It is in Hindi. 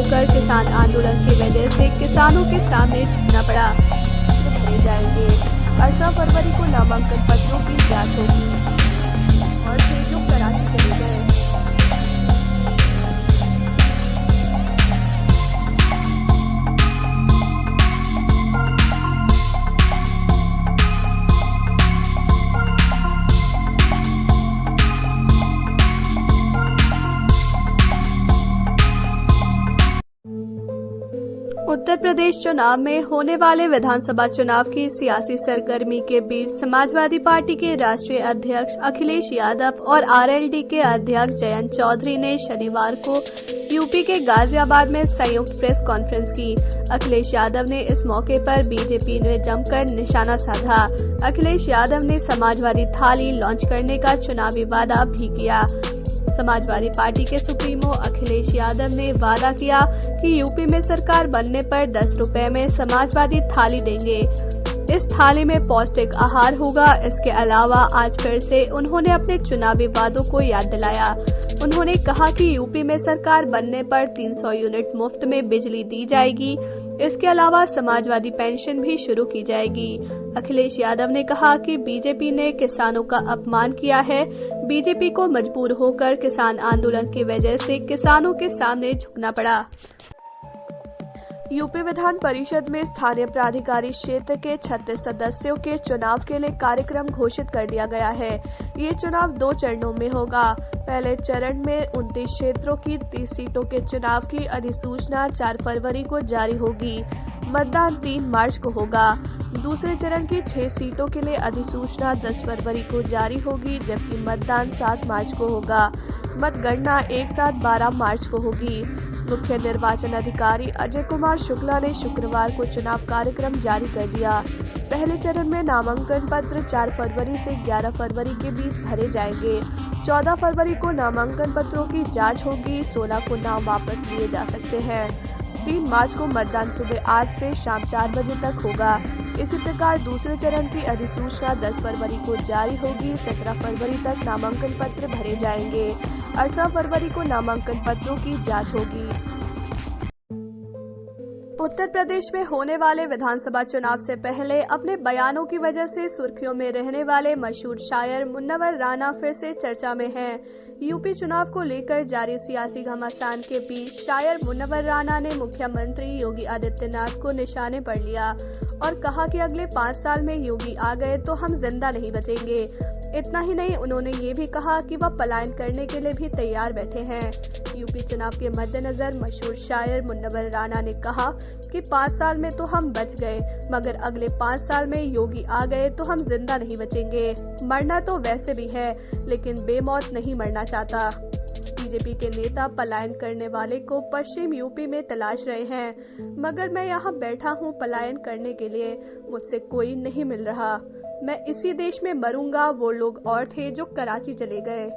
होकर किसान आंदोलन की वजह से किसानों के सामने झुकना पड़ा। भरे जाएंगे। 18 फरवरी को नामांकन पत्रों की जांच होगी और फिर जो कराची चले गए। उत्तर प्रदेश चुनाव में होने वाले विधानसभा चुनाव की सियासी सरगर्मी के बीच समाजवादी पार्टी के राष्ट्रीय अध्यक्ष अखिलेश यादव और आरएलडी के अध्यक्ष जयंत चौधरी ने शनिवार को यूपी के गाजियाबाद में संयुक्त प्रेस कॉन्फ्रेंस की। अखिलेश यादव ने इस मौके पर बीजेपी ने जमकर निशाना साधा। अखिलेश यादव ने समाजवादी थाली लॉन्च करने का चुनावी वादा भी किया। समाजवादी पार्टी के सुप्रीमो अखिलेश यादव ने वादा किया कि यूपी में सरकार बनने पर 10 रुपए में समाजवादी थाली देंगे। इस थाली में पौष्टिक आहार होगा। इसके अलावा आज फिर से उन्होंने अपने चुनावी वादों को याद दिलाया। उन्होंने कहा कि यूपी में सरकार बनने पर 300 यूनिट मुफ्त में बिजली दी जाएगी। इसके अलावा समाजवादी पेंशन भी शुरू की जाएगी। अखिलेश यादव ने कहा कि बीजेपी ने किसानों का अपमान किया है। बीजेपी को मजबूर होकर किसान आंदोलन की वजह से किसानों के सामने झुकना पड़ा। यूपी विधान परिषद में स्थानीय प्राधिकारी क्षेत्र के 36 सदस्यों के चुनाव के लिए कार्यक्रम घोषित कर दिया गया है। ये चुनाव 2 चरणों में होगा। पहले चरण में 29 क्षेत्रों की 30 सीटों के चुनाव की अधिसूचना 4 फरवरी को जारी होगी। मतदान 3 मार्च को होगा। दूसरे चरण की 6 सीटों के लिए अधिसूचना 10 फरवरी को जारी होगी, जबकि मतदान 7 मार्च को होगा। मतगणना एक साथ 12 मार्च को होगी। मुख्य निर्वाचन अधिकारी अजय कुमार शुक्ला ने शुक्रवार को चुनाव कार्यक्रम जारी कर दिया। पहले चरण में नामांकन पत्र 4 फरवरी से 11 फरवरी के बीच भरे जाएंगे। 14 फरवरी को नामांकन पत्रों की जांच होगी। 16 को नाम वापस लिए जा सकते हैं। 3 मार्च को मतदान सुबह 8 से शाम 4 बजे तक होगा। इसी प्रकार दूसरे चरण की अधिसूचना 10 फरवरी को जारी होगी। 17 फरवरी तक नामांकन पत्र भरे जाएंगे। 18 फरवरी को नामांकन पत्रों की जांच होगी। उत्तर प्रदेश में होने वाले विधानसभा चुनाव से पहले अपने बयानों की वजह से सुर्खियों में रहने वाले मशहूर शायर मुन्नवर राना फिर से चर्चा में हैं। यूपी चुनाव को लेकर जारी सियासी घमासान के बीच शायर मुन्नवर राना ने मुख्यमंत्री योगी आदित्यनाथ को निशाने पर लिया और कहा कि अगले 5 साल में योगी आ गए तो हम जिंदा नहीं बचेंगे। इतना ही नहीं, उन्होंने ये भी कहा कि वह पलायन करने के लिए भी तैयार बैठे हैं। यूपी चुनाव के मद्देनजर मशहूर शायर मुन्नवर राना ने कहा कि 5 साल में तो हम बच गए, मगर अगले 5 साल में योगी आ गए तो हम जिंदा नहीं बचेंगे। मरना तो वैसे भी है, लेकिन बेमौत नहीं मरना चाहता। बीजेपी के नेता पलायन करने वाले को पश्चिम यूपी में तलाश रहे हैं, मगर मैं यहाँ बैठा हूँ पलायन करने के लिए, मुझसे कोई नहीं मिल रहा। मैं इसी देश में मरूंगा। वो लोग और थे जो कराची चले गए।